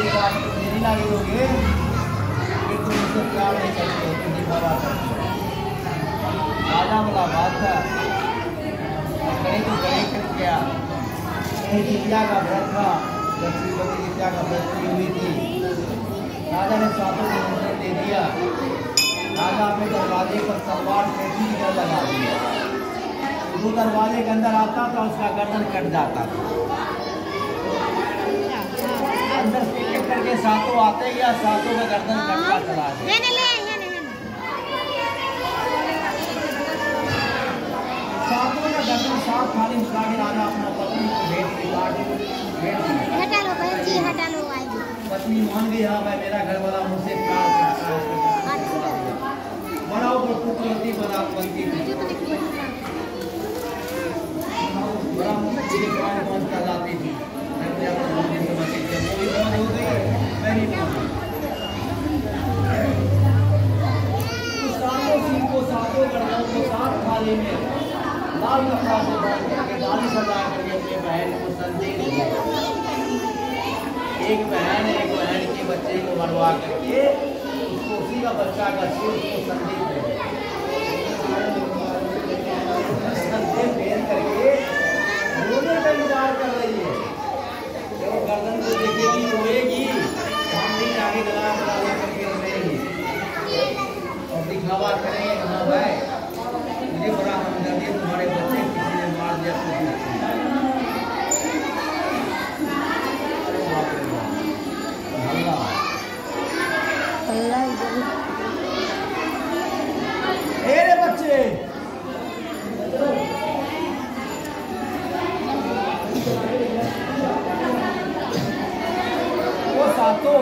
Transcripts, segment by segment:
मेरी बात मेरी लगी होगी कि तुम मुझसे प्यार नहीं करते हो, तुम दिखावा करते हो। राजा बोला बात था कहीं तो गए कर गया, कहीं जितिया का व्रत था, जब श्रीमती जितिया का व्रत की हुई थी। राजा ने सातों को निमंत्रण दे दिया। राजा अपने दरवाजे पर तलवार कैसी की तरह लगा दिया। जो दरवाजे के अंदर आता था उसका गर्दन कट जाता था। अंदर से एक करके सातों आते या सातों का गर्दन कटता चला गया। सातों का गर्दन साफ थाली उठा के राजा अपना पत्नी को भेज हटा लो बहन जी, हटा लो। पत्नी मान गई, हाँ भाई मेरा घर वाला मुझसे प्यार करता है। बड़ा ऊपर कुकरती बड़ा बनती थी, बड़ा मुझे पान लाती थी। सातों गर्दनों को साफ थाली में लाल कपड़ा से बांध करके डाली सजा करके अपनी बहन को संदेश दिया। एक बहन के बच्चे को मरवा करके उसको उसी का बच्चा का सिर उसको संदेश दे संदेश भेज करके रोने का इंतजार कर रही है। जब वो गर्दन को देखेगी रोएगी, सामने आगे गला करके रोएगी और दिखावा करेंगे हाँ भाई मुझे बड़ा हमदर्द है, तुम्हारे बच्चे किसी ने मार दिया। मेरे बच्चे वो सातों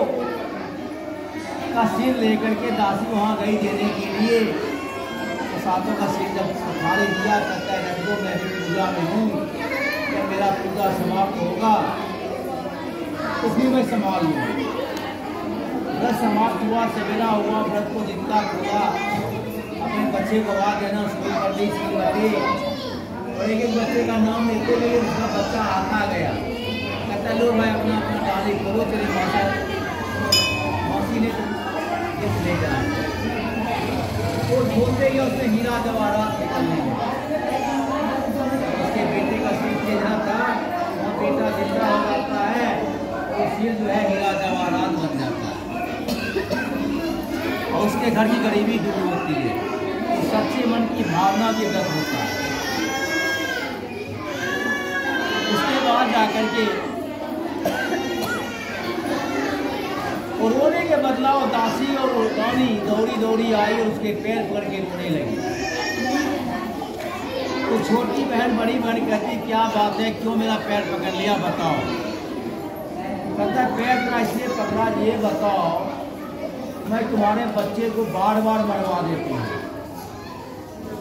का सिर लेकर के दासी वहां गई देने के लिए। तो सातों का सिर जब संभाले दिया करता है जब मैं भी पूजा में हूँ, जब मेरा पूजा समाप्त होगा तो फिर मैं संभाल लूँगा। व्रत समाप्त हुआ, सवेरा हुआ, व्रत को जिंदा किया, अपने बच्चे को आवाज देना शुरू कर दी श्रीमती। और एक एक बच्चे का नाम लेते हुए उसका बच्चा आता गया। कहता लो भाई अपना अपना डाली करो, तेरी मौसी ने गिफ्ट ले जाना। वो ढूंढते गया, उसने हीरा जवाहरात निकलने उसके बेटे का सिर भेजना था, वहाँ बेटा जिंदा हो जाता है तो सिर जो है हीरा जवाहरात बन जाता है और उसके घर की गरीबी दूर होती है। तो सच्चे मन की भावना भी व्यक्त होता है। उसके बाद जाकर के और रोने के बदलाव दासी और रानी दौड़ी दौड़ी आई और उसके पैर पकड़ के रोने लगी। तो छोटी बहन बड़ी बहन कहती क्या बात है, क्यों मेरा पैर पकड़ लिया बताओ। कहता है पैर तेरा इसलिए पकड़ा, ये बताओ मैं तुम्हारे बच्चे को बार बार मरवा देती हूँ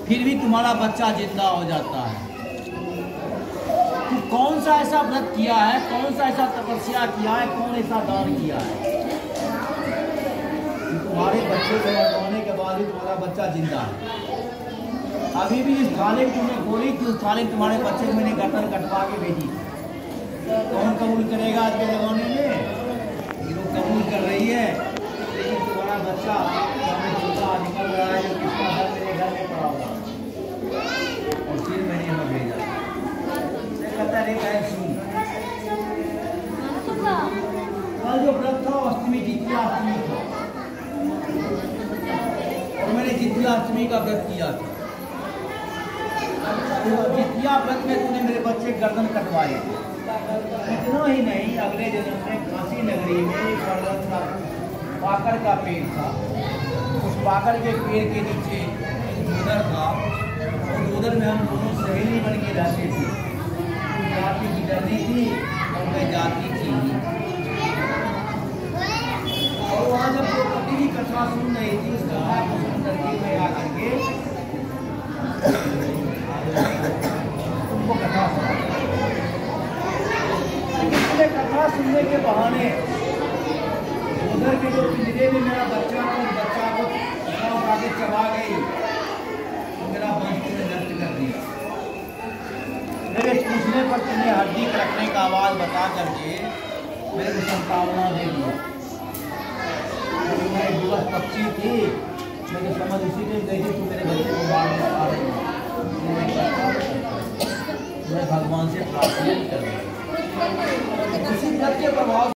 फिर भी तुम्हारा बच्चा जिंदा हो जाता है। तो कौन सा ऐसा व्रत किया है, कौन सा ऐसा तपस्या किया है, कौन ऐसा दान किया है तुम्हारे बच्चे को मरवाने के बाद भी तुम्हारा बच्चा जिंदा है। अभी भी इस थाली तुमने खोली थी, उस थाली तुम्हारे बच्चे को मैंने गर्दन कटवा के भेजी। कौन कबूल करेगा आज के ज़माने में? ये लोग कबूल कर रही है, लेकिन तुम्हारा बच्चा निकल रहा है जो किसका घर मेरे घर में पड़ा हुआ और फिर मैंने यहाँ भेजा। कहता है बहन सुन, कल जो व्रत था अष्टमी जितिया अष्टमी था और मैंने जितिया अष्टमी का व्रत किया था। जितिया व्रत में तूने मेरे बच्चे गर्दन कटवाए। इतना ही नहीं, अगले जन्म में काशी नगरी में एक पर्वत था, पाकड़ का पेड़ था। उस पाकड़ के पेड़ के नीचे एक दूधर था और दूधर में हम दोनों सहेली बन के रहते थे। जाति की डरनी थी और मैं जाती थी। और वहाँ जब द्रौपदी की कथा सुन रही थी उस कथा को सुन करके मैं आकर के उनको कथा कथा सुनने के बहाने उधर के जो पिंजरे में मेरा बच्चा को उठा के चबा गई तो मेरा वंश ने नष्ट कर दिया। मेरे पूछने पर तुमने हड्डी कटने का आवाज बता करके मेरे को संतावना दे दिया। बस पक्षी थी, मैंने समझ इसी टाइम गई थी तू मेरे बच्चे को मारने आ रही है। मैं भगवान से प्रार्थना कर रहा हूँ किसी के प्रभाव